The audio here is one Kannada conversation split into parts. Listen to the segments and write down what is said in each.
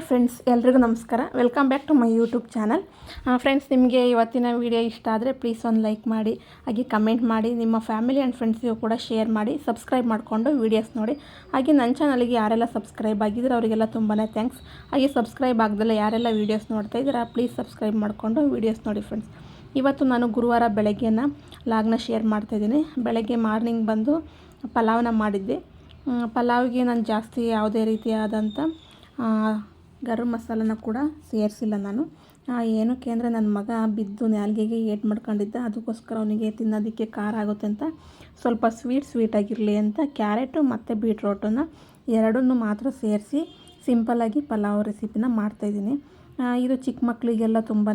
ಫ್ರೆಂಡ್ಸ್, ಎಲ್ರಿಗೂ ನಮಸ್ಕಾರ. Welcome back to my YouTube channel. Friends, ನಿಮಗೆ ಇವತ್ತಿನ ವಿಡಿಯೋ ಇಷ್ಟ ಆದರೆ ಪ್ಲೀಸ್ ಒಂದು ಲೈಕ್ ಮಾಡಿ, ಹಾಗೆ ಕಮೆಂಟ್ ಮಾಡಿ, ನಿಮ್ಮ ಫ್ಯಾಮಿಲಿ ಆ್ಯಂಡ್ ಫ್ರೆಂಡ್ಸ್ಗೂ ಕೂಡ ಶೇರ್ ಮಾಡಿ, ಸಬ್ಸ್ಕ್ರೈಬ್ ಮಾಡಿಕೊಂಡು ವೀಡಿಯೋಸ್ ನೋಡಿ. ಹಾಗೆ ನನ್ನ ಚಾನಲ್ಗೆ ಯಾರೆಲ್ಲ ಸಬ್ಸ್ಕ್ರೈಬ್ ಆಗಿದ್ರೆ ಅವರಿಗೆಲ್ಲ ತುಂಬಾ ಥ್ಯಾಂಕ್ಸ್. ಹಾಗೆ ಸಬ್ಸ್ಕ್ರೈಬ್ ಆಗದಲ್ಲ ಯಾರೆಲ್ಲ ವೀಡಿಯೋಸ್ ನೋಡ್ತಾ ಇದ್ದೀರಾ ಪ್ಲೀಸ್ ಸಬ್ಸ್ಕ್ರೈಬ್ ಮಾಡಿಕೊಂಡು ವೀಡಿಯೋಸ್ ನೋಡಿ. ಫ್ರೆಂಡ್ಸ್, ಇವತ್ತು ನಾನು ಗುರುವಾರ ಬೆಳಗ್ಗೆನ ಲಾಗ್ನ ಶೇರ್ ಮಾಡ್ತಾಯಿದ್ದೀನಿ. ಬೆಳಗ್ಗೆ ಮಾರ್ನಿಂಗ್ ಬಂದು ಪಲಾವ್ನ ಮಾಡಿದ್ದೆ. ಪಲಾವ್ಗೆ ನಾನು ಜಾಸ್ತಿ ಯಾವುದೇ ರೀತಿಯಾದಂಥ ಗರಂ ಮಸಾಲನ ಕೂಡ ಸೇರಿಸಿಲ್ಲ ನಾನು. ಏನಕ್ಕೆ ಅಂದರೆ ನನ್ನ ಮಗ ಬಿದ್ದು ನಾಲ್ಗೆಗೆ ಏಟು ಮಾಡ್ಕೊಂಡಿದ್ದ, ಅದಕ್ಕೋಸ್ಕರ ಅವನಿಗೆ ತಿನ್ನೋದಕ್ಕೆ ಖಾರ ಆಗುತ್ತೆ ಅಂತ ಸ್ವಲ್ಪ ಸ್ವೀಟಾಗಿರಲಿ ಅಂತ ಕ್ಯಾರೆಟು ಮತ್ತು ಬೀಟ್ರೋಟನ್ನು ಎರಡನ್ನೂ ಮಾತ್ರ ಸೇರಿಸಿ ಸಿಂಪಲ್ಲಾಗಿ ಪಲಾವ್ ರೆಸಿಪಿನ ಮಾಡ್ತಾಯಿದ್ದೀನಿ. ಇದು ಚಿಕ್ಕ ಮಕ್ಕಳಿಗೆಲ್ಲ ತುಂಬಾ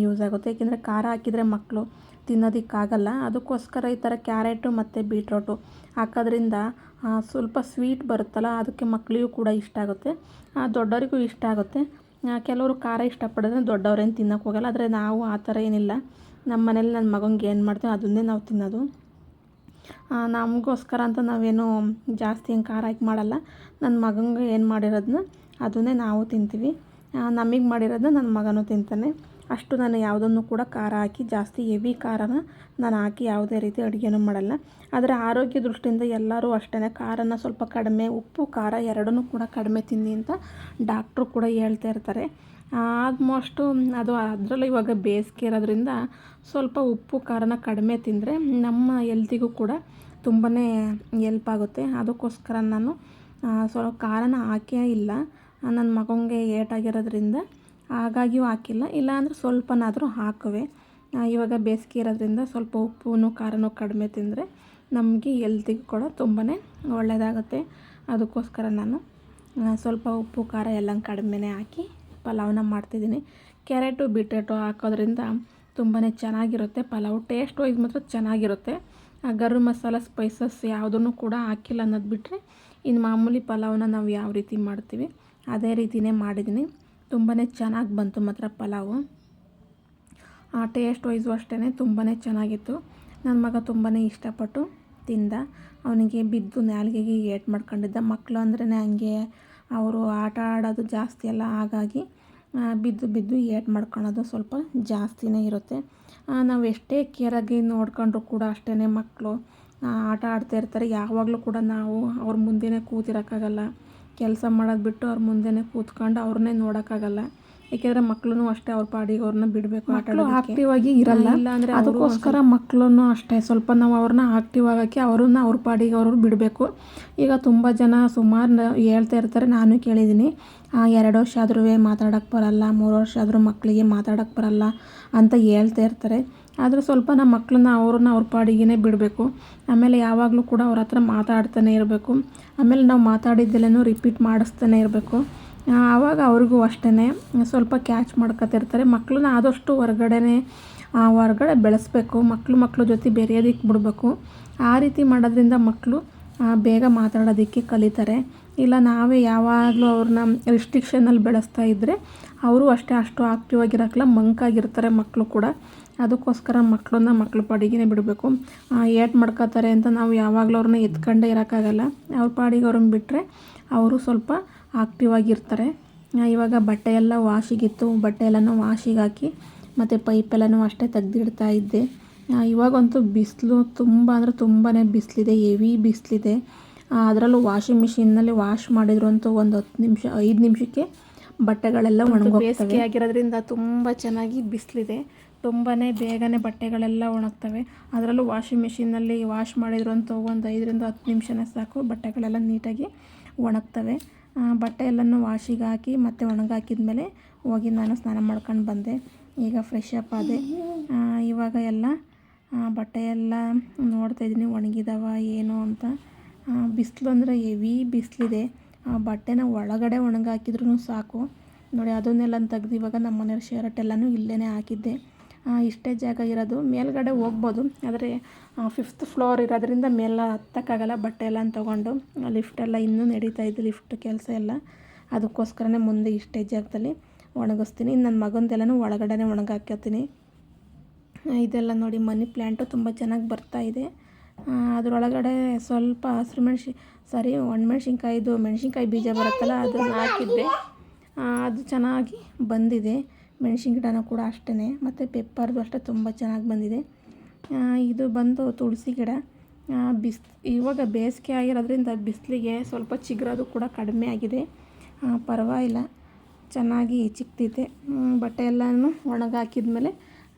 ಯೂಸ್ ಆಗುತ್ತೆ, ಏಕೆಂದರೆ ಖಾರ ಹಾಕಿದರೆ ಮಕ್ಕಳು ತಿನ್ನೋದಕ್ಕಾಗಲ್ಲ. ಅದಕ್ಕೋಸ್ಕರ ಈ ಥರ ಕ್ಯಾರೆಟು ಮತ್ತು ಬೀಟ್ರೋಟು ಹಾಕೋದ್ರಿಂದ ಸ್ವಲ್ಪ ಸ್ವೀಟ್ ಬರುತ್ತಲ್ಲ, ಅದಕ್ಕೆ ಮಕ್ಕಳಿಗೂ ಕೂಡ ಇಷ್ಟ ಆಗುತ್ತೆ, ದೊಡ್ಡವರಿಗೂ ಇಷ್ಟ ಆಗುತ್ತೆ. ಕೆಲವರು ಖಾರ ಇಷ್ಟಪಡೋದ್ರೆ ದೊಡ್ಡವ್ರೇನು ತಿನ್ನೋಕೆ ಹೋಗಲ್ಲ. ಆದರೆ ನಾವು ಆ ಥರ ಏನಿಲ್ಲ. ನಮ್ಮ ಮನೇಲಿ ನನ್ನ ಮಗನಿಗೆ ಏನು ಮಾಡ್ತೀವಿ ಅದನ್ನೇ ನಾವು ತಿನ್ನೋದು. ನಮಗೋಸ್ಕರ ಅಂತ ನಾವೇನು ಜಾಸ್ತಿ ಏನು ಖಾರ ಹಾಕಿ ಮಾಡಲ್ಲ. ನನ್ನ ಮಗನಿಗೆ ಏನು ಮಾಡಿರೋದನ್ನ ಅದನ್ನೇ ನಾವು ತಿಂತೀವಿ. ನಮಗೆ ಮಾಡಿರೋದನ್ನ ನನ್ನ ಮಗನೂ ತಿಂತಾನೆ. ಅಷ್ಟು ನಾನು ಯಾವುದನ್ನು ಕೂಡ ಖಾರ ಹಾಕಿ ಜಾಸ್ತಿ ಹೆವಿ ಖಾರನ ನಾನು ಹಾಕಿ ಯಾವುದೇ ರೀತಿ ಅಡುಗೆನೂ ಮಾಡಲ್ಲ. ಆದರೆ ಆರೋಗ್ಯ ದೃಷ್ಟಿಯಿಂದ ಎಲ್ಲರೂ ಅಷ್ಟೇ ಖಾರನ ಸ್ವಲ್ಪ ಕಡಿಮೆ, ಉಪ್ಪು ಖಾರ ಎರಡನ್ನೂ ಕೂಡ ಕಡಿಮೆ ತಿನ್ನಿ ಅಂತ ಡಾಕ್ಟ್ರು ಕೂಡ ಹೇಳ್ತಾ ಇರ್ತಾರೆ. ಆಲ್ಮೋಸ್ಟು ಅದರಲ್ಲೂ ಇವಾಗ ಬೇಸಿಗೆ ಇರೋದ್ರಿಂದ ಸ್ವಲ್ಪ ಉಪ್ಪು ಖಾರನ ಕಡಿಮೆ ತಿಂದರೆ ನಮ್ಮ ಹೆಲ್ತಿಗೂ ಕೂಡ ತುಂಬಾ ಹೆಲ್ಪ್ ಆಗುತ್ತೆ. ಅದಕ್ಕೋಸ್ಕರ ನಾನು ಸ್ವಲ್ಪ ಖಾರನ ಹಾಕೇ ಇಲ್ಲ. ನನ್ನ ಮಗನಿಗೆ ಏಟಾಗಿರೋದ್ರಿಂದ ಹಾಗಾಗಿಯೂ ಹಾಕಿಲ್ಲ, ಇಲ್ಲಾಂದರೆ ಸ್ವಲ್ಪನಾದರೂ ಹಾಕುವೆ. ಇವಾಗ ಬೇಸಿಗೆ ಇರೋದ್ರಿಂದ ಸ್ವಲ್ಪ ಉಪ್ಪು ಖಾರನೂ ಕಡಿಮೆ ತಿಂದರೆ ನಮಗೆ ಹೆಲ್ತಿಗೂ ಕೂಡ ತುಂಬಾ ಒಳ್ಳೆಯದಾಗುತ್ತೆ. ಅದಕ್ಕೋಸ್ಕರ ನಾನು ಸ್ವಲ್ಪ ಉಪ್ಪು ಖಾರ ಎಲ್ಲ ಕಡಿಮೆನೇ ಹಾಕಿ ಪಲಾವ್ನ ಮಾಡ್ತಿದ್ದೀನಿ. ಕ್ಯಾರೆಟು ಬೀಟ್ರೋಟು ಹಾಕೋದ್ರಿಂದ ತುಂಬಾ ಚೆನ್ನಾಗಿರುತ್ತೆ ಪಲಾವು. ಟೇಸ್ಟ್ ವೈಸ್ ಮಾತ್ರ ಚೆನ್ನಾಗಿರುತ್ತೆ. ಗರಂ ಮಸಾಲ ಸ್ಪೈಸಸ್ ಯಾವುದನ್ನು ಕೂಡ ಹಾಕಿಲ್ಲ ಅನ್ನೋದು ಬಿಟ್ಟರೆ ಇನ್ನು ಮಾಮೂಲಿ ಪಲಾವ್ನ ನಾವು ಯಾವ ರೀತಿ ಮಾಡ್ತೀವಿ ಅದೇ ರೀತಿಯೇ ಮಾಡಿದ್ದೀನಿ. ತುಂಬಾ ಚೆನ್ನಾಗಿ ಬಂತು ಮಾತ್ರ ಪಲಾವು. ಟೇಸ್ಟ್ ವೈಸು ಅಷ್ಟೇ ತುಂಬಾ ಚೆನ್ನಾಗಿತ್ತು. ನನ್ನ ಮಗ ತುಂಬಾ ಇಷ್ಟಪಟ್ಟು ತಿಂದ. ಅವನಿಗೆ ಬಿದ್ದು ನಾಲ್ಗೆಗೆ ಏಟು ಮಾಡ್ಕೊಂಡಿದ್ದ. ಮಕ್ಕಳು ಅಂದ್ರೇ ಹಂಗೆ, ಅವರು ಆಟ ಆಡೋದು ಜಾಸ್ತಿ ಅಲ್ಲ, ಹಾಗಾಗಿ ಬಿದ್ದು ಏಟು ಮಾಡ್ಕೊಳೋದು ಸ್ವಲ್ಪ ಜಾಸ್ತಿನೇ ಇರುತ್ತೆ. ನಾವು ಎಷ್ಟೇ ಕೇರಾಗಿ ನೋಡ್ಕೊಂಡ್ರು ಕೂಡ ಅಷ್ಟೇ ಮಕ್ಕಳು ಆಟ ಆಡ್ತಾ ಇರ್ತಾರೆ. ಯಾವಾಗಲೂ ಕೂಡ ನಾವು ಅವ್ರ ಮುಂದೆನೇ ಕೂತಿರೋಕ್ಕಾಗಲ್ಲ. ಕೆಲಸ ಮಾಡೋದು ಬಿಟ್ಟು ಅವ್ರ ಮುಂದೆನೇ ಕೂತ್ಕೊಂಡು ಅವ್ರನ್ನೇ ನೋಡೋಕ್ಕಾಗಲ್ಲ. ಏಕೆಂದರೆ ಮಕ್ಕಳು ಅಷ್ಟೇ ಅವ್ರ ಪಾಡಿಗೆ ಅವ್ರನ್ನ ಬಿಡಬೇಕು, ಆಟ ಆಡೋದಕ್ಕೆ ಆಕ್ಟಿವ್ ಆಗಿ ಇರಲ್ಲ. ಇಲ್ಲಾಂದರೆ ಅದಕ್ಕೋಸ್ಕರ ಮಕ್ಕಳೂ ಅಷ್ಟೇ ಸ್ವಲ್ಪ ನಾವು ಅವ್ರನ್ನ ಆಕ್ಟಿವ್ ಆಗೋಕ್ಕೆ ಅವ್ರನ್ನ ಅವ್ರ ಪಾಡಿಗೆ ಅವರು ಬಿಡಬೇಕು. ಈಗ ತುಂಬ ಜನ ಸುಮಾರು ಹೇಳ್ತಾ ಇರ್ತಾರೆ, ನಾನು ಕೇಳಿದ್ದೀನಿ, 2 ವರ್ಷ ಆದ್ರೂ ಮಾತಾಡೋಕ್ಕೆ ಬರಲ್ಲ, 3 ವರ್ಷ ಆದರೂ ಮಕ್ಕಳಿಗೆ ಮಾತಾಡೋಕ್ಕೆ ಬರಲ್ಲ ಅಂತ ಹೇಳ್ತಾ ಇರ್ತಾರೆ. ಆದರೆ ಸ್ವಲ್ಪ ನಮ್ಮ ಮಕ್ಕಳನ್ನ ಅವ್ರ ಪಾಡಿಗೆ ಬಿಡಬೇಕು. ಆಮೇಲೆ ಯಾವಾಗಲೂ ಕೂಡ ಅವ್ರ ಹತ್ರ ಮಾತಾಡ್ತಾನೆ ಇರಬೇಕು. ಆಮೇಲೆ ನಾವು ಮಾತಾಡಿದ್ದೆಲ್ಲನೂ ರಿಪೀಟ್ ಮಾಡಿಸ್ತಾನೆ ಇರಬೇಕು. ಆವಾಗ ಅವ್ರಿಗೂ ಅಷ್ಟೇ ಸ್ವಲ್ಪ ಕ್ಯಾಚ್ ಮಾಡ್ಕೊತಿರ್ತಾರೆ. ಮಕ್ಕಳನ್ನ ಆದಷ್ಟು ಹೊರಗಡೆ ಬೆಳೆಸ್ಬೇಕು. ಮಕ್ಕಳು ಜೊತೆ ಬೆರೆಯೋದಕ್ಕೆ ಬಿಡಬೇಕು. ಆ ರೀತಿ ಮಾಡೋದ್ರಿಂದ ಮಕ್ಕಳು ಬೇಗ ಮಾತಾಡೋದಕ್ಕೆ ಕಲಿತಾರೆ. ಇಲ್ಲ ನಾವೇ ಯಾವಾಗಲೂ ಅವ್ರನ್ನ ರಿಸ್ಟ್ರಿಕ್ಷನಲ್ಲಿ ಬೆಳೆಸ್ತಾ ಇದ್ದರೆ ಅವರು ಅಷ್ಟು ಆಕ್ಟಿವ್ ಆಗಿರೋಕ್ಕಲ್ಲ, ಮಂಕಾಗಿರ್ತಾರೆ ಮಕ್ಕಳು ಕೂಡ. ಅದಕ್ಕೋಸ್ಕರ ಮಕ್ಕಳ ಪಾಡಿಗೆ ಬಿಡಬೇಕು. ಏಟು ಮಾಡ್ಕೋತಾರೆ ಅಂತ ನಾವು ಯಾವಾಗಲೂ ಅವ್ರನ್ನ ಎತ್ಕೊಂಡೇ ಇರೋಕ್ಕಾಗಲ್ಲ. ಅವ್ರ ಪಾಡಿಗೆ ಅವ್ರನ್ನ ಬಿಟ್ಟರೆ ಅವರು ಸ್ವಲ್ಪ ಆಕ್ಟಿವ್ ಆಗಿರ್ತಾರೆ. ಇವಾಗ ಬಟ್ಟೆ ಎಲ್ಲ ವಾಶಿಗಿತ್ತು, ಬಟ್ಟೆ ಎಲ್ಲನೂ ವಾಶಿಗೆ ಹಾಕಿ ಮತ್ತು ಪೈಪೆಲ್ಲನೂ ಅಷ್ಟೇ ತೆಗ್ದಿಡ್ತಾ ಇದ್ದೆ. ಇವಾಗಂತೂ ಬಿಸಿಲು ತುಂಬ ಅಂದರೆ ತುಂಬಾ ಬಿಸಿಲಿದೆ, ಹೆವಿ ಬಿಸಿಲಿದೆ. ಅದರಲ್ಲೂ ವಾಷಿಂಗ್ ಮಿಷಿನ್ನಲ್ಲಿ ವಾಶ್ ಮಾಡಿದ್ರು ಅಂತೂ ಒಂದು 5 ನಿಮಿಷಕ್ಕೆ ಬಟ್ಟೆಗಳೆಲ್ಲ ಒಣಗೋಗ್ತವೆ. ಬೇಸಿಗೆ ಆಗಿರೋದ್ರಿಂದ ತುಂಬ ಚೆನ್ನಾಗಿ ಬಿಸಿಲಿದೆ, ತುಂಬಾ ಬೇಗನೆ ಬಟ್ಟೆಗಳೆಲ್ಲ ಒಣಗ್ತವೆ. ಅದರಲ್ಲೂ ವಾಷಿಂಗ್ ಮಿಷಿನಲ್ಲಿ ವಾಶ್ ಮಾಡಿದ್ರು ಅಂತೂ ಒಂದು 5-10 ನಿಮಿಷನೇ ಸಾಕು, ಬಟ್ಟೆಗಳೆಲ್ಲ ನೀಟಾಗಿ ಒಣಗ್ತವೆ. ಬಟ್ಟೆ ಎಲ್ಲನೂ ವಾಶಿಗೆ ಹಾಕಿ ಮತ್ತು ಒಣಗಾಕಿದ್ಮೇಲೆ ಹೋಗಿ ನಾನು ಸ್ನಾನ ಮಾಡ್ಕೊಂಡು ಬಂದೆ. ಈಗ ಫ್ರೆಶ್ ಅಪ್ ಆದೆ. ಇವಾಗ ಎಲ್ಲ ಬಟ್ಟೆ ಎಲ್ಲ ನೋಡ್ತಾಯಿದ್ದೀನಿ ಒಣಗಿದಾವ ಏನು ಅಂತ. ಬಿಸಿಲು ಅಂದರೆ ಹೆವಿ ಬಿಸಿಲಿದೆ. ಬಟ್ಟೆನ ಒಳಗಡೆ ಒಣಗಾಕಿದ್ರೂ ಸಾಕು. ನೋಡಿ, ಅದನ್ನೆಲ್ಲ ತೆಗ್ದು ಇವಾಗ ನಮ್ಮ ಮನೆಯವ್ರ ಶರ್ಟ್ ಎಲ್ಲನೂ ಇಲ್ಲೇ ಹಾಕಿದ್ದೆ. ಇಷ್ಟೇ ಜಾಗ ಇರೋದು, ಮೇಲ್ಗಡೆ ಹೋಗ್ಬೋದು, ಆದರೆ 5th ಫ್ಲೋರ್ ಇರೋದ್ರಿಂದ ಮೇಲೆ ಹತ್ತಕ್ಕಾಗಲ್ಲ. ಬಟ್ಟೆ ಎಲ್ಲ ತೊಗೊಂಡು ಲಿಫ್ಟೆಲ್ಲ ಇನ್ನೂ ನಡೀತಾ ಇದೆ, ಲಿಫ್ಟ್ ಕೆಲಸ ಎಲ್ಲ. ಅದಕ್ಕೋಸ್ಕರನೇ ಮುಂದೆ ಇಷ್ಟೇ ಜಾಗದಲ್ಲಿ ಒಣಗಿಸ್ತೀನಿ. ನನ್ನ ಮಗಂದೆಲ್ಲನೂ ಒಳಗಡೆ ಒಣಗಾಕ್ತೀನಿ. ಇದೆಲ್ಲ ನೋಡಿ, ಮನಿ ಪ್ಲ್ಯಾಂಟು ತುಂಬ ಚೆನ್ನಾಗಿ ಬರ್ತಾಯಿದೆ. ಅದರೊಳಗಡೆ ಸ್ವಲ್ಪ ಒಣಮೆಣ್ಸಿನ್ಕಾಯಿ ಬೀಜ ಬರುತ್ತಲ್ಲ ಅದನ್ನು ಹಾಕಿದ್ದೆ. ಅದು ಚೆನ್ನಾಗಿ ಬಂದಿದೆ. ಮೆಣಸಿನ ಗಿಡನೂ ಕೂಡ ಅಷ್ಟೇ, ಮತ್ತು ಪೆಪ್ಪರ್ದು ಅಷ್ಟೇ ತುಂಬ ಚೆನ್ನಾಗಿ ಬಂದಿದೆ. ಇದು ಬಂದು ತುಳಸಿ ಗಿಡ. ಇವಾಗ ಬೇಸಿಗೆ ಆಗಿರೋದ್ರಿಂದ ಬಿಸಿಲಿಗೆ ಸ್ವಲ್ಪ ಚಿಗುರೋದು ಕೂಡ ಕಡಿಮೆ ಆಗಿದೆ. ಪರವಾಗಿಲ್ಲ, ಚೆನ್ನಾಗಿ ಚಿಕ್ತಿದೆ. ಬಟ್ಟೆ ಎಲ್ಲನೂ ಒಣಗಾಕಿದ್ಮೇಲೆ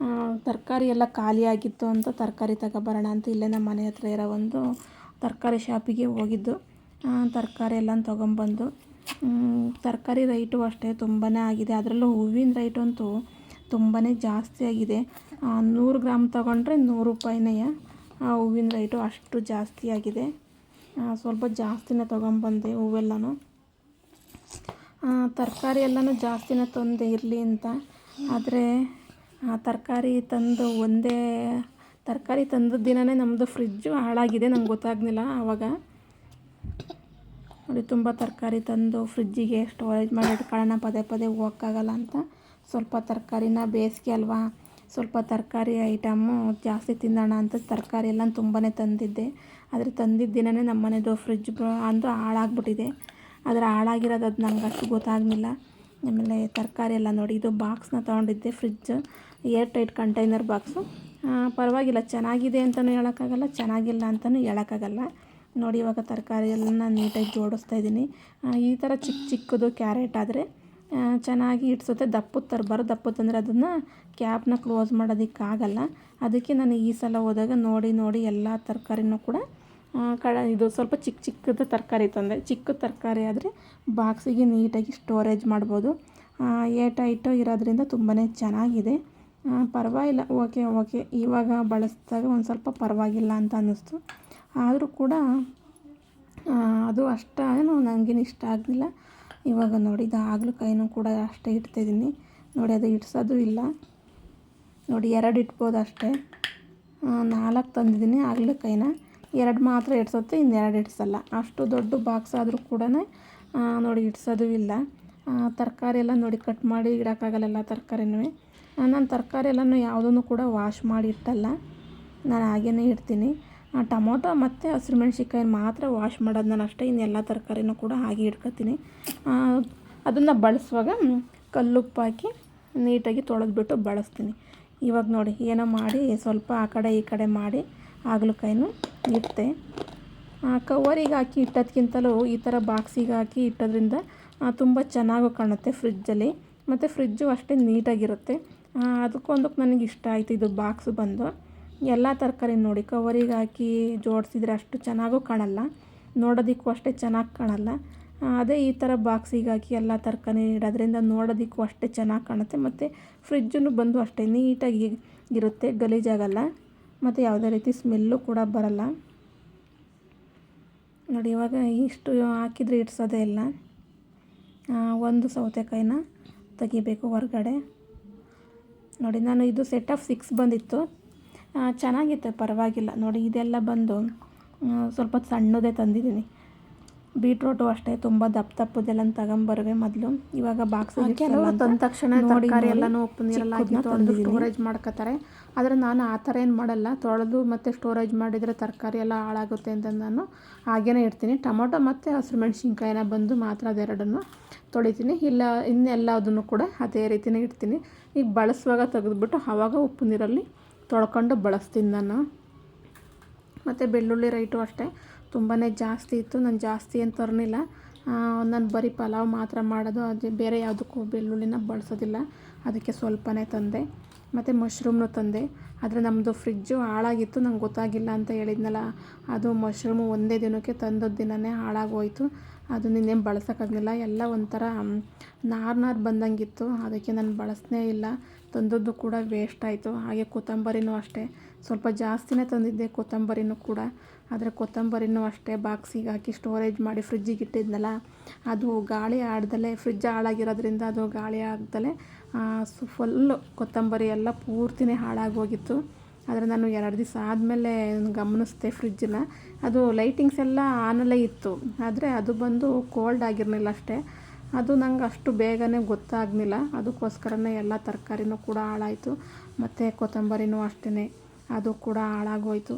ತರಕಾರಿ ಎಲ್ಲ ಖಾಲಿಯಾಗಿತ್ತು ಅಂತ ತರಕಾರಿ ತಗೊಬರೋಣ ಅಂತ ಇಲ್ಲೇ ನಮ್ಮ ಮನೆ ಹತ್ರ ಇರೋ ಒಂದು ತರಕಾರಿ ಶಾಪಿಗೆ ಹೋಗಿದ್ದು. ತರಕಾರಿ ಎಲ್ಲ ತೊಗೊಂಬಂದು, ತರಕಾರಿ ರೈಟು ಅಷ್ಟೇ ತುಂಬಾ ಆಗಿದೆ. ಅದರಲ್ಲೂ ಹೂವಿನ ರೈಟು ಅಂತೂ ತುಂಬಾ ಜಾಸ್ತಿ ಆಗಿದೆ. 100 ಗ್ರಾಮ್ ತೊಗೊಂಡ್ರೆ 100 ರೂಪಾಯಿನೇ. ಹೂವಿನ ರೈಟು ಅಷ್ಟು ಜಾಸ್ತಿ ಆಗಿದೆ. ಸ್ವಲ್ಪ ಜಾಸ್ತಿನೇ ತೊಗೊಂಬಂದೆ ಹೂವೆಲ್ಲನೂ. ತರಕಾರಿ ಎಲ್ಲನೂ ಜಾಸ್ತಿನೇ ತಂದೆ ಇರಲಿ ಅಂತ. ಆದರೆ ತರಕಾರಿ ತಂದ ದಿನವೇ ನಮ್ಮದು ಫ್ರಿಜ್ಜು ಹಾಳಾಗಿದೆ. ನಂಗೆ ಗೊತ್ತಾಗಲಿಲ್ಲ ಆವಾಗ. ನೋಡಿ, ತುಂಬ ತರಕಾರಿ ತಂದು ಫ್ರಿಜ್ಜಿಗೆ ಸ್ಟೋರೇಜ್ ಮಾಡಿ ಇಟ್ಕೊಳ್ಳೋಣ, ಪದೇ ಪದೇ ಹೋಗೋಕ್ಕಾಗಲ್ಲ ಅಂತ ಸ್ವಲ್ಪ ತರಕಾರಿನ, ಬೇಸಿಗೆ ಅಲ್ವಾ, ಸ್ವಲ್ಪ ತರಕಾರಿ ಐಟಮು ಜಾಸ್ತಿ ತಿನ್ನೋಣ ಅಂತ ತರಕಾರಿ ಎಲ್ಲ ತುಂಬಾ ತಂದಿದ್ದೆ. ಆದರೆ ತಂದಿದ್ದ ದಿನವೇ ನಮ್ಮ ಮನೆಯದು ಫ್ರಿಜ್ ಅಂದು ಹಾಳಾಗ್ಬಿಟ್ಟಿದೆ. ಆದರೆ ಹಾಳಾಗಿರೋದು ಅದು ನಂಗೆ ಅಷ್ಟು ಗೊತ್ತಾಗಲಿಲ್ಲ. ಆಮೇಲೆ ತರಕಾರಿ ಎಲ್ಲ ನೋಡಿ, ಇದು ಬಾಕ್ಸ್ನ ತೊಗೊಂಡಿದ್ದೆ, fridge air tight container box. ಪರವಾಗಿಲ್ಲ, ಚೆನ್ನಾಗಿದೆ ಅಂತಲೂ ಹೇಳೋಕ್ಕಾಗಲ್ಲ, ಚೆನ್ನಾಗಿಲ್ಲ ಅಂತಲೂ ಹೇಳೋಕ್ಕಾಗಲ್ಲ. ನೋಡಿ, ಇವಾಗ ತರಕಾರಿ ಎಲ್ಲ ನೀಟಾಗಿ ಜೋಡಿಸ್ತಾ ಇದ್ದೀನಿ. ಈ ಥರ ಚಿಕ್ಕದು ಕ್ಯಾರೆಟ್ ಆದರೆ ಚೆನ್ನಾಗಿ ಇಡ್ಸುತ್ತೆ. ದಪ್ಪದ ತರಬಾರ್ದು, ದಪ್ಪತ್ತಂದರೆ ಅದನ್ನು ಕ್ಯಾಪ್ನ ಕ್ಲೋಸ್ ಮಾಡೋದಕ್ಕಾಗಲ್ಲ. ಅದಕ್ಕೆ ನಾನು ಈ ಸಲ ಹೋದಾಗ ನೋಡಿ ಎಲ್ಲ ತರಕಾರಿನೂ ಕೂಡ ಇದು ಸ್ವಲ್ಪ ಚಿಕ್ಕದು ತರಕಾರಿ ತಂದೆ. ಚಿಕ್ಕ ತರಕಾರಿ ಆದರೆ ಬಾಕ್ಸಿಗೆ ನೀಟಾಗಿ ಸ್ಟೋರೇಜ್ ಮಾಡ್ಬೋದು. ಏರ್ ಟೈಟು ಇರೋದ್ರಿಂದ ತುಂಬಾ ಚೆನ್ನಾಗಿದೆ. ಪರವಾಗಿಲ್ಲ, ಓಕೆ. ಇವಾಗ ಬಳಸಿದಾಗ ಒಂದು ಸ್ವಲ್ಪ ಪರವಾಗಿಲ್ಲ ಅಂತ ಅನ್ನಿಸ್ತು. ಆದರೂ ಕೂಡ ಅದು ಅಷ್ಟೇನು ನನಗೇನು ಇಷ್ಟ ಆಗಲಿಲ್ಲ. ಇವಾಗ ನೋಡಿ, ಇದು ಹಾಗಲಕಾಯಿನೂ ಕೂಡ ಅಷ್ಟೇ ಇಡ್ತಾಯಿದ್ದೀನಿ. ನೋಡಿ, ಅದು ಇಡ್ಸೋದು ಇಲ್ಲ. ನೋಡಿ, 2 ಇಟ್ಬೋದು ಅಷ್ಟೇ. 4 ತಂದಿದ್ದೀನಿ ಹಾಗಲಕಾಯಿನ. 2 ಮಾತ್ರ ಇಡ್ಸುತ್ತೆ, ಇನ್ನು 2 ಇಡ್ಸಲ್ಲ. ಅಷ್ಟು ದೊಡ್ಡ ಬಾಕ್ಸ್ ಆದರೂ ಕೂಡ ನೋಡಿ ಇಡ್ಸೋದು ಇಲ್ಲ. ತರಕಾರಿ ಎಲ್ಲ ನೋಡಿ ಕಟ್ ಮಾಡಿ ಇಡೋಕ್ಕಾಗಲ್ಲ ಎಲ್ಲ ತರಕಾರಿನೂ. ನಾನು ತರಕಾರಿ ಎಲ್ಲನೂ ಯಾವುದೂ ಕೂಡ ವಾಶ್ ಮಾಡಿ ಇಟ್ಟಲ್ಲ, ನಾನು ಹಾಗೇ ಇಡ್ತೀನಿ. ಟೊಮೊಟೊ ಮತ್ತು ಹಸಿರು ಮೆಣಸಿನ್ಕಾಯಿ ಮಾತ್ರ ವಾಶ್ ಮಾಡೋದು ನಾನು ಅಷ್ಟೇ. ಇನ್ನೆಲ್ಲ ತರಕಾರಿನೂ ಕೂಡ ಹಾಗೆ ಇಟ್ಕೊತೀನಿ. ಅದನ್ನು ಬಳಸುವಾಗ ಕಲ್ಲುಪ್ಪು ಹಾಕಿ ನೀಟಾಗಿ ತೊಳೆದ್ಬಿಟ್ಟು ಬಳಸ್ತೀನಿ. ಇವಾಗ ನೋಡಿ, ಏನೋ ಮಾಡಿ ಸ್ವಲ್ಪ ಆ ಕಡೆ ಈ ಕಡೆ ಮಾಡಿ ಹಾಗಲಕಾಯಿನೂ ಇಟ್ಟೆ. ಕವರಿಗೆ ಹಾಕಿ ಇಟ್ಟೋದ್ಕಿಂತಲೂ ಈ ಥರ ಬಾಕ್ಸಿಗೆ ಹಾಕಿ ಇಟ್ಟೋದ್ರಿಂದ ತುಂಬ ಚೆನ್ನಾಗೂ ಕಾಣುತ್ತೆ ಫ್ರಿಜ್ಜಲ್ಲಿ, ಮತ್ತು ಫ್ರಿಜ್ಜು ಅಷ್ಟೇ ನೀಟಾಗಿರುತ್ತೆ. ಅದಕ್ಕೊಂದಕ್ಕೆ ನನಗೆ ಇಷ್ಟ ಆಯಿತು ಇದು ಬಾಕ್ಸು ಬಂದು. ಎಲ್ಲ ತರಕಾರಿ ನೋಡಿ ಕವರಿಗೆ ಹಾಕಿ ಜೋಡಿಸಿದ್ರೆ ಅಷ್ಟು ಚೆನ್ನಾಗೂ ಕಾಣಲ್ಲ, ನೋಡೋದಕ್ಕೂ ಅಷ್ಟೇ ಚೆನ್ನಾಗಿ ಕಾಣಲ್ಲ. ಅದೇ ಈ ಥರ ಬಾಕ್ಸಿಗೆ ಹಾಕಿ ಎಲ್ಲ ತರಕಾರಿ ಇಡೋದ್ರಿಂದ ನೋಡೋದಕ್ಕೂ ಅಷ್ಟೇ ಚೆನ್ನಾಗಿ ಕಾಣುತ್ತೆ, ಮತ್ತು ಫ್ರಿಜ್ಜೂ ಬಂದು ಅಷ್ಟೇ ನೀಟಾಗಿ ಇರುತ್ತೆ, ಗಲೀಜಾಗಲ್ಲ, ಮತ್ತು ಯಾವುದೇ ರೀತಿ ಸ್ಮೆಲ್ಲು ಕೂಡ ಬರಲ್ಲ. ನೋಡಿ, ಇವಾಗ ಇಷ್ಟು ಹಾಕಿದರೆ ಇಡ್ಸೋದೇ ಇಲ್ಲ. ಒಂದು ಸೌತೆಕಾಯಿನ ತೆಗಿಬೇಕು ಹೊರಗಡೆ. ನೋಡಿ, ನಾನು ಇದು ಸೆಟ್ ಆಫ್ 6 ಬಂದಿತ್ತು, ಚೆನ್ನಾಗಿತ್ತು, ಪರವಾಗಿಲ್ಲ. ನೋಡಿ, ಇದೆಲ್ಲ ಬಂದು ಸ್ವಲ್ಪ ಸಣ್ಣದೇ ತಂದಿದ್ದೀನಿ. ಬೀಟ್ರೋಟು ಅಷ್ಟೇ ತುಂಬ ದಪ್ಪದೆಲ್ಲ ತಗೊಂಬರುವೆ ಮೊದಲು. ಇವಾಗ ಬಾಕ್ಸಿಗೆ ಕೆಲವರು ತಂದ ತಕ್ಷಣ ತರಕಾರಿ ಎಲ್ಲನೂ ಉಪ್ಪು ನೀರೆಲ್ಲ ಹಾಕಿ ತೊಳೆದು ಸ್ಟೋರೇಜ್ ಮಾಡ್ಕೋತಾರೆ. ಆದರೆ ನಾನು ಆ ಥರ ಏನು ಮಾಡಲ್ಲ. ತೊಳೆದು ಮತ್ತು ಸ್ಟೋರೇಜ್ ಮಾಡಿದರೆ ತರಕಾರಿ ಎಲ್ಲ ಹಾಳಾಗುತ್ತೆ ಅಂತ ನಾನು ಹಾಗೇ ಇಡ್ತೀನಿ. ಟೊಮೊಟೊ ಮತ್ತು ಹಸಿರು ಮೆಣಸಿನ್ಕಾಯಿನ ಬಂದು ಮಾತ್ರ ಅದೆರಡನ್ನು ತೊಳಿತೀನಿ. ಇಲ್ಲ ಇನ್ನೆಲ್ಲದನ್ನು ಕೂಡ ಅದೇ ರೀತಿಯೇ ಇಡ್ತೀನಿ. ಈಗ ಬಳಸುವಾಗ ತೆಗೆದುಬಿಟ್ಟು ಆವಾಗ ಉಪ್ಪು ನೀರಲ್ಲಿ ತೊಳ್ಕೊಂಡು ಬಳಸ್ತೀನಿ ನಾನು. ಮತ್ತು ಬೆಳ್ಳುಳ್ಳಿ ರೈಟು ಅಷ್ಟೇ ತುಂಬಾ ಜಾಸ್ತಿ ಇತ್ತು. ನಾನು ಜಾಸ್ತಿ ಏನು ತರಲಿಲ್ಲ. ನಾನು ಬರೀ ಪಲಾವ್ ಮಾತ್ರ ಮಾಡೋದು, ಅದು ಬೇರೆ ಯಾವುದಕ್ಕೂ ಬೆಳ್ಳುಳ್ಳಿನ ಬಳಸೋದಿಲ್ಲ. ಅದಕ್ಕೆ ಸ್ವಲ್ಪನೇ ತಂದೆ. ಮತ್ತು ಮಶ್ರೂಮ್ನು ತಂದೆ. ಆದರೆ ನಮ್ಮದು ಫ್ರಿಜ್ಜು ಹಾಳಾಗಿತ್ತು, ನಂಗೆ ಗೊತ್ತಾಗಿಲ್ಲ ಅಂತ ಹೇಳಿದ್ನಲ್ಲ. ಅದು ಮಶ್ರೂಮು ಒಂದೇ ದಿನಕ್ಕೆ ತಂದದ್ದು ದಿನವೇ ಹಾಳಾಗೋಯಿತು. ಅದು ನಿನ್ನೇನು ಬಳಸೋಕ್ಕಾಗಲಿಲ್ಲ. ಎಲ್ಲ ಒಂಥರ ನಾರು ಬಂದಂಗಿತ್ತು, ಅದಕ್ಕೆ ನಾನು ಬಳಸಲೇ ಇಲ್ಲ. ತಂದದ್ದು ಕೂಡ ವೇಸ್ಟ್ ಆಯಿತು. ಹಾಗೆ ಕೊತ್ತಂಬರಿನೂ ಅಷ್ಟೇ ಸ್ವಲ್ಪ ಜಾಸ್ತಿನೇ ತಂದಿದ್ದೆ ಕೊತ್ತಂಬರಿನೂ ಕೂಡ. ಆದರೆ ಕೊತ್ತಂಬರಿನೂ ಅಷ್ಟೇ ಬಾಕ್ಸಿಗೆ ಹಾಕಿ ಸ್ಟೋರೇಜ್ ಮಾಡಿ ಫ್ರಿಜ್ಜಿಗೆ ಇಟ್ಟಿದ್ನಲ್ಲ, ಅದು ಗಾಳಿ ಆಡ್ದಲೇ, ಫ್ರಿಜ್ ಹಾಳಾಗಿರೋದ್ರಿಂದ ಅದು ಗಾಳಿ ಆಗ್ದಲೇ ಫುಲ್ಲು ಕೊತ್ತಂಬರಿ ಎಲ್ಲ ಪೂರ್ತಿನೇ ಹಾಳಾಗೋಗಿತ್ತು. ಆದರೆ ನಾನು 2 ದಿವಸ ಆದಮೇಲೆ ಗಮನಿಸಿದೆ ಫ್ರಿಜ್ಜನ್ನ. ಅದು ಲೈಟಿಂಗ್ಸ್ ಎಲ್ಲ ಆನಲ್ಲೇ ಇತ್ತು, ಆದರೆ ಅದು ಬಂದು ಕೋಲ್ಡ್ ಆಗಿರಲಿಲ್ಲ ಅಷ್ಟೇ. ಅದು ನಂಗೆ ಅಷ್ಟು ಬೇಗನೆ ಗೊತ್ತಾಗಲಿಲ್ಲ. ಅದಕ್ಕೋಸ್ಕರನೇ ಎಲ್ಲ ತರಕಾರಿನೂ ಕೂಡ ಹಾಳಾಯಿತು. ಮತ್ತು ಕೊತ್ತಂಬರಿನೂ ಅಷ್ಟೇ, ಅದು ಕೂಡ ಹಾಳಾಗೋಯಿತು.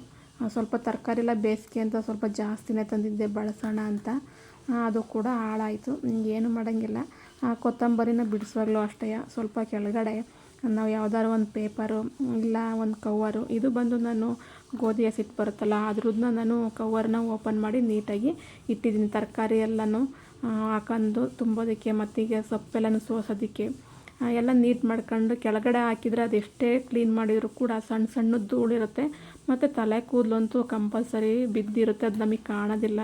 ಸ್ವಲ್ಪ ತರಕಾರಿ ಎಲ್ಲ ಬೇಸಿಗೆ ಅಂತ ಸ್ವಲ್ಪ ಜಾಸ್ತಿನೇ ತಂದಿದ್ದೆ ಬಳಸೋಣ ಅಂತ, ಅದು ಕೂಡ ಹಾಳಾಯಿತು. ಏನು ಮಾಡೋಂಗಿಲ್ಲ. ಕೊತ್ತಂಬರಿನ ಬಿಡಿಸುವಾಗಲೂ ಅಷ್ಟೇ ಸ್ವಲ್ಪ ಕೆಳಗಡೆ ನಾವು ಯಾವ್ದಾದ್ರು ಒಂದು ಪೇಪರು ಇಲ್ಲ ಒಂದು ಕವರು, ಇದು ಬಂದು ನಾನು ಗೋಧಿ ಹಸಿಟ್ಟು ಬರುತ್ತಲ್ಲ ಅದ್ರದ್ದನ್ನ ನಾನು ಕವರ್ನ ಓಪನ್ ಮಾಡಿ ನೀಟಾಗಿ ಇಟ್ಟಿದ್ದೀನಿ. ತರಕಾರಿ ಎಲ್ಲನೂ ಹಾಕೊಂಡು ತುಂಬೋದಕ್ಕೆ ಮತ್ತೀಗ ಸೊಪ್ಪೆಲ್ಲನೂ ಸೋಸೋದಕ್ಕೆ ಎಲ್ಲ ನೀಟ್ ಮಾಡ್ಕೊಂಡು ಕೆಳಗಡೆ ಹಾಕಿದರೆ ಅದೆಷ್ಟೇ ಕ್ಲೀನ್ ಮಾಡಿದರೂ ಕೂಡ ಸಣ್ಣ ಸಣ್ಣ ಧೂಳಿರುತ್ತೆ. ಮತ್ತು ತಲೆ ಕೂದಲಂತೂ ಕಂಪಲ್ಸರಿ ಬಿದ್ದಿರುತ್ತೆ, ಅದು ನಮಗೆ ಕಾಣೋದಿಲ್ಲ.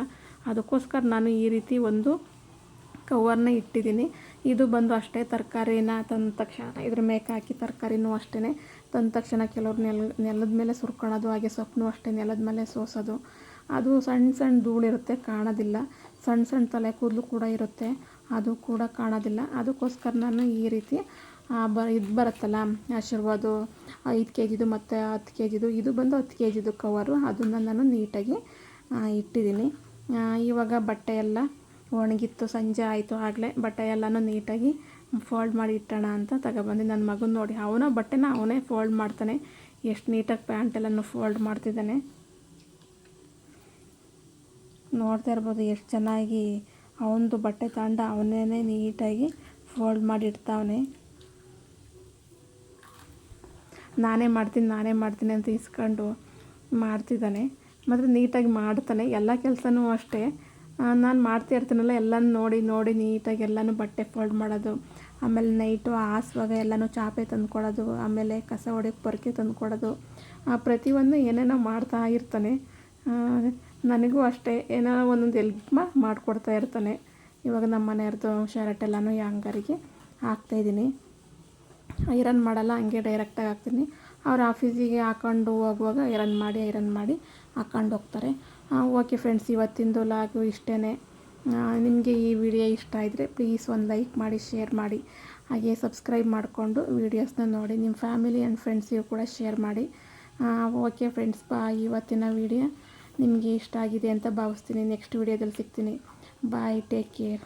ಅದಕ್ಕೋಸ್ಕರ ನಾನು ಈ ರೀತಿ ಒಂದು ಕವರ್ನ ಇಟ್ಟಿದ್ದೀನಿ. ಇದು ಬಂದು ಅಷ್ಟೇ ತರಕಾರಿನ ತಂದ ತಕ್ಷಣ ಇದ್ರ ಮೇಕೆ ಹಾಕಿ ತರಕಾರಿನೂ ಅಷ್ಟೇ ತಂದ ತಕ್ಷಣ ಕೆಲವ್ರು ನೆಲದ ಮೇಲೆ ಸುರ್ಕೊಳ್ಳೋದು, ಹಾಗೆ ಸೊಪ್ಪು ಅಷ್ಟೇ ನೆಲದ ಮೇಲೆ ಸೋಸೋದು. ಅದು ಸಣ್ಣ ಸಣ್ಣ ಧೂಳಿರುತ್ತೆ, ಕಾಣೋದಿಲ್ಲ. ಸಣ್ಣ ಸಣ್ಣ ತಲೆ ಕೂದಲು ಕೂಡ ಇರುತ್ತೆ, ಅದು ಕೂಡ ಕಾಣೋದಿಲ್ಲ. ಅದಕ್ಕೋಸ್ಕರ ನಾನು ಈ ರೀತಿ ಇದು ಬರುತ್ತಲ್ಲ ಆಶೀರ್ವಾದ 5 kgದು ಮತ್ತು 10 kgದು, ಇದು ಬಂದು 10 kgದು ಕವರು, ಅದನ್ನು ನಾನು ನೀಟಾಗಿ ಇಟ್ಟಿದ್ದೀನಿ. ಇವಾಗ ಬಟ್ಟೆ ಎಲ್ಲ ಒಣಗಿತ್ತು, ಸಂಜೆ ಆಯಿತು. ಆಗಲೇ ಬಟ್ಟೆ ಎಲ್ಲನೂ ನೀಟಾಗಿ ಫೋಲ್ಡ್ ಮಾಡಿ ಇಟ್ಟೋಣ ಅಂತ ತಗೊಬಂದು ನನ್ನ ಮಗನ ನೋಡಿ ಅವನ ಬಟ್ಟೆನ ಅವನೇ ಫೋಲ್ಡ್ ಮಾಡ್ತಾನೆ. ಎಷ್ಟು ನೀಟಾಗಿ ಪ್ಯಾಂಟ್ ಎಲ್ಲನೂ ಫೋಲ್ಡ್ ಮಾಡ್ತಿದ್ದಾನೆ ನೋಡ್ತಾ ಇರ್ಬೋದು. ಎಷ್ಟು ಚೆನ್ನಾಗಿ ಅವನದು ಬಟ್ಟೆ ತಗೊಂಡು ಅವನೇ ನೀಟಾಗಿ ಫೋಲ್ಡ್ ಮಾಡಿ ಇಡ್ತಾವನೆ. ನಾನೇ ಮಾಡ್ತೀನಿ ಅಂತ ಇಸ್ಕೊಂಡು ಮಾಡ್ತಿದ್ದಾನೆ. ಮತ್ತು ನೀಟಾಗಿ ಮಾಡ್ತಾನೆ. ಎಲ್ಲ ಕೆಲಸನೂ ಅಷ್ಟೇ ನಾನು ಮಾಡ್ತಾ ಇರ್ತೀನಲ್ಲ, ಎಲ್ಲನೂ ನೋಡಿ ನೀಟಾಗಿ ಎಲ್ಲನೂ ಬಟ್ಟೆ ಫೋಲ್ಡ್ ಮಾಡೋದು. ಆಮೇಲೆ ನೈಟು ಹಾಸುವಾಗ ಎಲ್ಲನೂ ಚಾಪೆ ತಂದುಕೊಡೋದು, ಆಮೇಲೆ ಕಸ ಹೊಡೆಯೋಕ್ಕೆ ಪೊರ್ಕೆ ತಂದುಕೊಡೋದು, ಪ್ರತಿಯೊಂದು ಏನೇನೋ ಮಾಡ್ತಾ ಇರ್ತಾನೆ. ನನಗೂ ಅಷ್ಟೇ ಏನೋ ಒಂದೊಂದು ಎಲ್ಪ್ ಮಾಡಿಕೊಡ್ತಾ ಇರ್ತಾನೆ. ಇವಾಗ ನಮ್ಮ ಮನೆಯವ್ರದ್ದು ಶರ್ಟ್ ಎಲ್ಲನೂ ಹ್ಯಾಂಗರಿಗೆ ಹಾಕ್ತಾಯಿದ್ದೀನಿ. ಐರನ್ ಮಾಡಲ್ಲ, ಹಂಗೆ ಡೈರೆಕ್ಟಾಗಿ ಹಾಕ್ತೀನಿ. ಅವ್ರು ಆಫೀಸಿಗೆ ಹಾಕ್ಕೊಂಡು ಹೋಗುವಾಗ ಐರನ್ ಮಾಡಿ ಹಾಕ್ಕೊಂಡು ಹೋಗ್ತಾರೆ. ಓಕೆ ಫ್ರೆಂಡ್ಸ್, ಇವತ್ತಿಂದು ಲಾಗು ಇಷ್ಟೇ. ನಿಮಗೆ ಈ ವಿಡಿಯೋ ಇಷ್ಟ ಆಗಿದ್ರೆ ಪ್ಲೀಸ್ ಒಂದು ಲೈಕ್ ಮಾಡಿ, ಶೇರ್ ಮಾಡಿ, ಹಾಗೆ ಸಬ್ಸ್ಕ್ರೈಬ್ ಮಾಡಿಕೊಂಡು ವೀಡಿಯೋಸ್ನ ನೋಡಿ ನಿಮ್ಮ ಫ್ಯಾಮಿಲಿ ಆ್ಯಂಡ್ ಫ್ರೆಂಡ್ಸಿಗೂ ಕೂಡ ಶೇರ್ ಮಾಡಿ. ಓಕೆ ಫ್ರೆಂಡ್ಸ್, ಇವತ್ತಿನ ವಿಡಿಯೋ ನಿಮಗೆ ಇಷ್ಟ ಆಗಿದೆ ಅಂತ ಭಾವಿಸ್ತೀನಿ. ನೆಕ್ಸ್ಟ್ ವಿಡಿಯೋದಲ್ಲಿ ಸಿಗ್ತೀನಿ. ಬಾಯ್, ಟೇಕ್ ಕೇರ್.